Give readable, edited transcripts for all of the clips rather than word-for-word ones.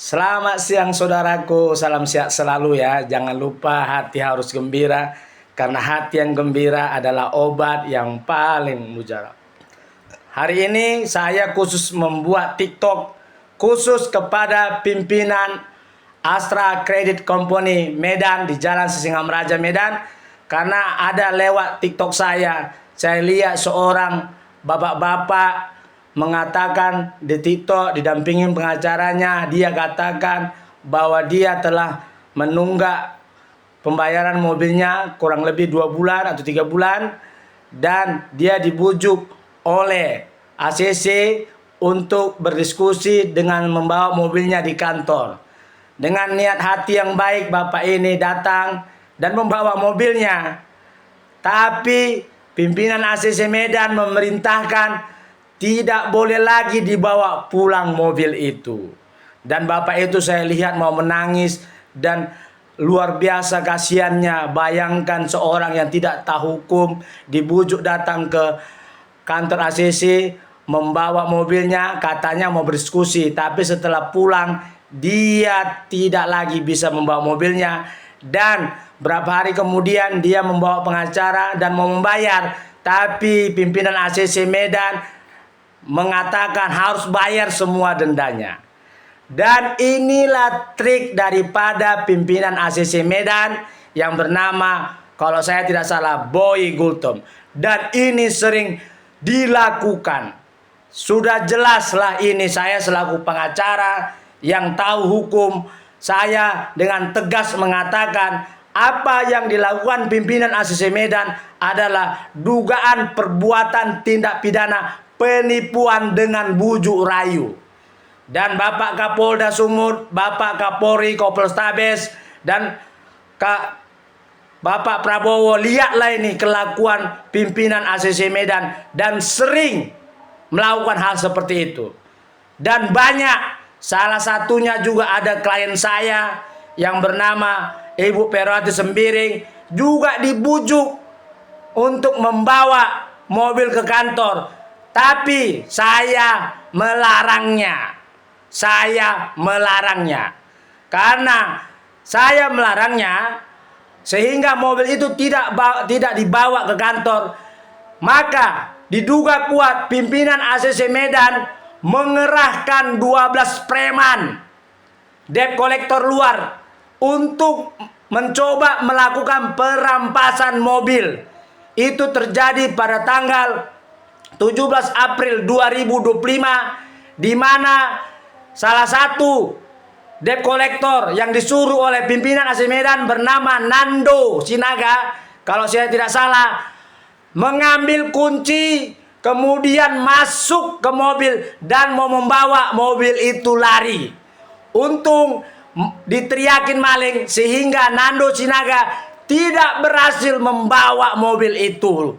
Selamat siang saudaraku, salam sehat selalu ya. Jangan lupa hati harus gembira, karena hati yang gembira adalah obat yang paling mujarab. Hari ini saya khusus membuat TikTok khusus kepada pimpinan Astra Credit Company Medan di Jalan Sisingamaraja Medan. Karena ada lewat TikTok saya lihat seorang bapak-bapak mengatakan di TikTok didampingin pengacaranya, dia katakan bahwa dia telah menunggak pembayaran mobilnya kurang lebih 2 bulan atau 3 bulan, dan dia dibujuk oleh ACC untuk berdiskusi dengan membawa mobilnya di kantor. Dengan niat hati yang baik, bapak ini datang dan membawa mobilnya, tapi pimpinan ACC Medan memerintahkan tidak boleh lagi dibawa pulang mobil itu. Dan bapak itu saya lihat mau menangis dan luar biasa kasihannya. Bayangkan seorang yang tidak tahu hukum dibujuk datang ke kantor ACC membawa mobilnya, katanya mau berdiskusi, tapi setelah pulang dia tidak lagi bisa membawa mobilnya. Dan berapa hari kemudian dia membawa pengacara dan mau membayar, tapi pimpinan ACC Medan mengatakan harus bayar semua dendanya. Dan inilah trik daripada pimpinan ACC Medan yang bernama, kalau saya tidak salah, Boy Gultom. Dan ini sering dilakukan. Sudah jelaslah ini, saya selaku pengacara yang tahu hukum, saya dengan tegas mengatakan apa yang dilakukan pimpinan ACC Medan adalah dugaan perbuatan tindak pidana penipuan dengan bujuk rayu. Dan Bapak Kapolda Sumut, Bapak Kapolri, Kapolrestabes, dan Bapak Prabowo, lihatlah ini kelakuan pimpinan ACC Medan, dan sering melakukan hal seperti itu. Dan banyak, salah satunya juga ada klien saya yang bernama Ibu Perwati Sembiring, juga dibujuk untuk membawa mobil ke kantor. Tapi saya melarangnya. Karena saya melarangnya sehingga mobil itu tidak dibawa ke kantor, maka diduga kuat pimpinan ACC Medan mengerahkan 12 preman debt collector luar untuk mencoba melakukan perampasan mobil. Itu terjadi pada tanggal 17 April 2025, di mana salah satu debt collector yang disuruh oleh pimpinan ACC Medan bernama Nando Sinaga, kalau saya tidak salah, mengambil kunci kemudian masuk ke mobil dan mau membawa mobil itu lari. Untung diteriakin maling sehingga Nando Sinaga tidak berhasil membawa mobil itu.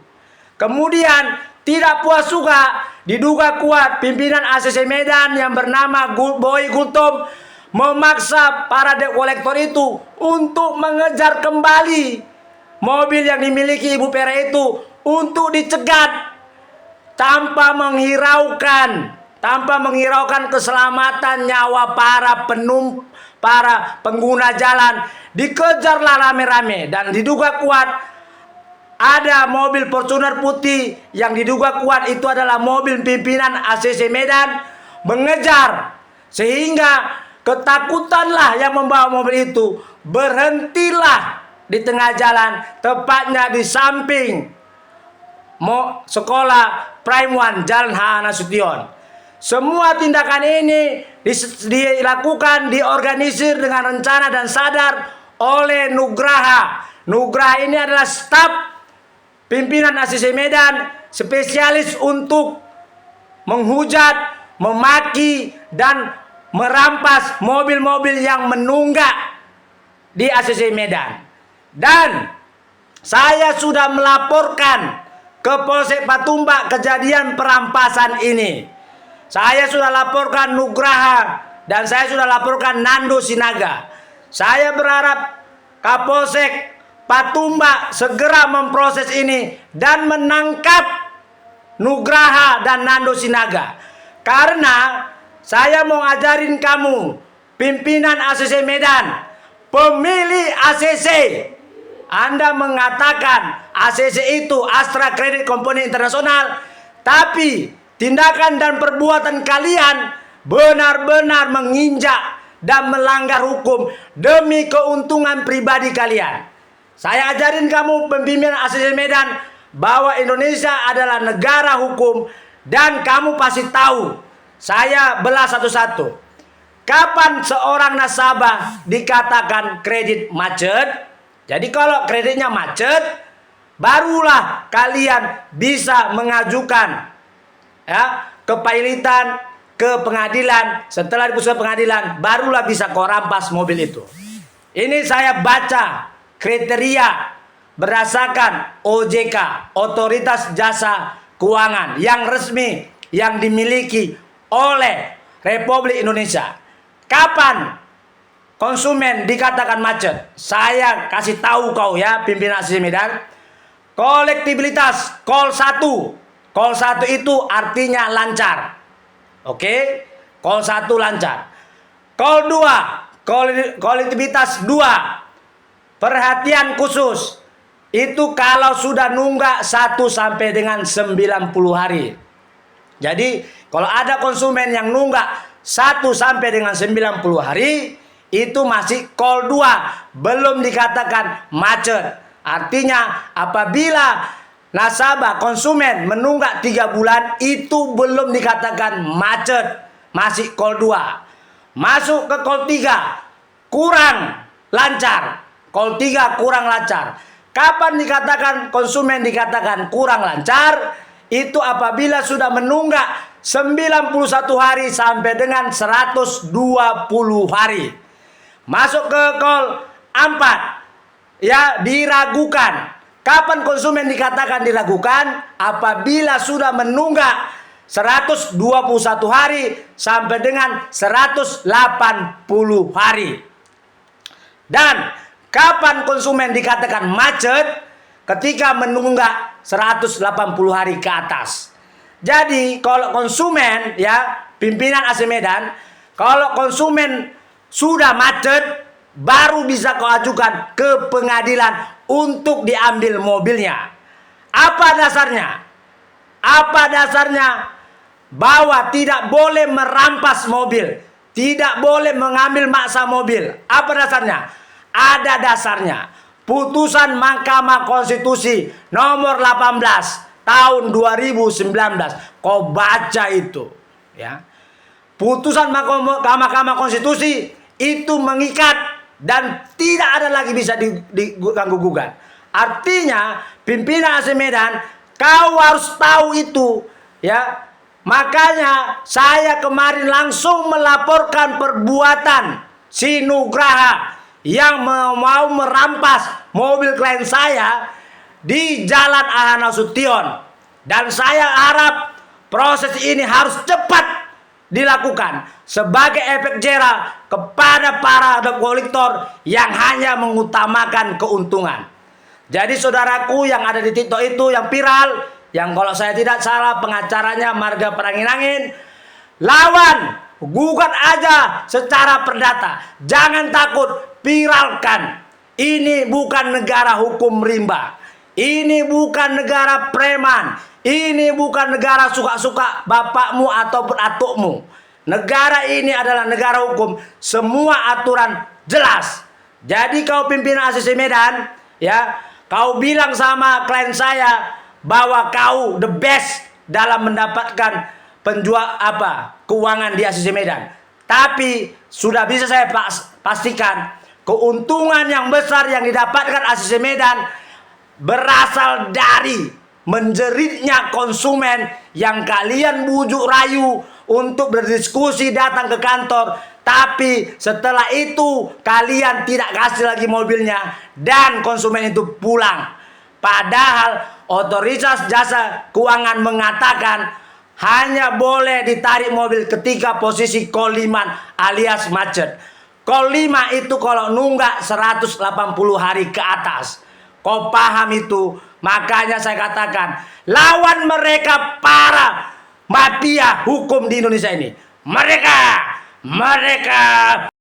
Kemudian tidak puas juga, diduga kuat pimpinan ACC Medan yang bernama Boy Gultom memaksa para debt collector itu untuk mengejar kembali mobil yang dimiliki Ibu Pera itu untuk dicegat tanpa menghiraukan keselamatan nyawa para pengguna jalan. Dikejarlah rame-rame, dan diduga kuat ada mobil Fortuner putih yang diduga kuat itu adalah mobil pimpinan ACC Medan mengejar, sehingga ketakutanlah yang membawa mobil itu berhentilah di tengah jalan, tepatnya di samping sekolah Prime One Jalan H. Nasution. Semua tindakan ini dilakukan, diorganisir dengan rencana dan sadar oleh Nugraha. Nugraha ini adalah staf pimpinan ACC Medan, spesialis untuk menghujat, memaki, dan merampas mobil-mobil yang menunggak di ACC Medan. Dan saya sudah melaporkan ke Polsek Patumbak kejadian perampasan ini. Saya sudah laporkan Nugraha dan saya sudah laporkan Nando Sinaga. Saya berharap Kapolsek Patumbak segera memproses ini dan menangkap Nugraha dan Nando Sinaga. Karena saya mau ajarin kamu pimpinan ACC Medan, pemilih ACC. Anda mengatakan ACC itu Astra Credit Company Internasional, tapi tindakan dan perbuatan kalian benar-benar menginjak dan melanggar hukum demi keuntungan pribadi kalian. Saya ajarin kamu pimpinan ACC Medan bahwa Indonesia adalah negara hukum, dan kamu pasti tahu. Saya belah satu-satu. Kapan seorang nasabah dikatakan kredit macet? Jadi kalau kreditnya macet, barulah kalian bisa mengajukan ya kepailitan ke pengadilan. Setelah diputuskan pengadilan, barulah bisa kau rampas mobil itu. Ini saya baca kriteria berdasarkan OJK, Otoritas Jasa Keuangan, yang resmi, yang dimiliki oleh Republik Indonesia. Kapan konsumen dikatakan macet? Saya kasih tahu kau ya, pimpinan ACC Medan. Kolektibilitas call 1. Call 1 itu artinya lancar. Oke? Call 1 lancar. Call 2, kolektibilitas 2. Perhatian khusus. Itu kalau sudah nunggak 1 sampai dengan 90 hari. Jadi kalau ada konsumen yang nunggak 1 sampai dengan 90 hari, itu masih call 2, belum dikatakan macet. Artinya apabila nasabah konsumen menunggak 3 bulan, itu belum dikatakan macet, masih call 2. Masuk ke call 3, kurang lancar. Call 3 kurang lancar. Kapan dikatakan konsumen dikatakan kurang lancar? Itu apabila sudah menunggak 91 hari sampai dengan 120 hari. Masuk ke call 4, ya, diragukan. Kapan konsumen dikatakan diragukan? Apabila sudah menunggak 121 hari sampai dengan 180 hari. Dan kapan konsumen dikatakan macet? Ketika menunggak 180 hari ke atas. Jadi kalau konsumen, ya, pimpinan ACC Medan, kalau konsumen sudah macet, baru bisa kau ajukan ke pengadilan untuk diambil mobilnya. Apa dasarnya? Apa dasarnya? Bahwa tidak boleh merampas mobil, tidak boleh mengambil maksa mobil. Apa dasarnya? Ada dasarnya. Putusan Mahkamah Konstitusi nomor 18 tahun 2019. Kau baca itu, ya. Putusan Mahkamah Konstitusi itu mengikat dan tidak ada lagi bisa diganggu gugat. Artinya pimpinan ACC Medan, kau harus tahu itu, ya. Makanya saya kemarin langsung melaporkan perbuatan si Nugraha yang mau merampas mobil klien saya di Jalan AH Nasution. Dan saya harap proses ini harus cepat dilakukan sebagai efek jera kepada para debt collector yang hanya mengutamakan keuntungan. Jadi saudaraku yang ada di TikTok itu yang viral, yang kalau saya tidak salah pengacaranya Marga Perangin-angin, lawan, gugat aja secara perdata. Jangan takut, viralkan. Ini bukan negara hukum rimba. Ini bukan negara preman. Ini bukan negara suka-suka bapakmu ataupun atukmu. Negara ini adalah negara hukum. Semua aturan jelas. Jadi kau pimpinan ACC Medan, ya, kau bilang sama klien saya bahwa kau the best dalam mendapatkan keuangan di ACC Medan. Tapi sudah bisa saya pastikan keuntungan yang besar yang didapatkan ACC Medan berasal dari menjeritnya konsumen yang kalian bujuk rayu untuk berdiskusi datang ke kantor. Tapi setelah itu kalian tidak kasih lagi mobilnya dan konsumen itu pulang. Padahal Otoritas Jasa Keuangan mengatakan hanya boleh ditarik mobil ketika posisi call 5 alias macet. Call 5 itu kalau nunggak 180 hari ke atas. Kau paham itu? Makanya saya katakan, lawan mereka para mafia hukum di Indonesia ini. Mereka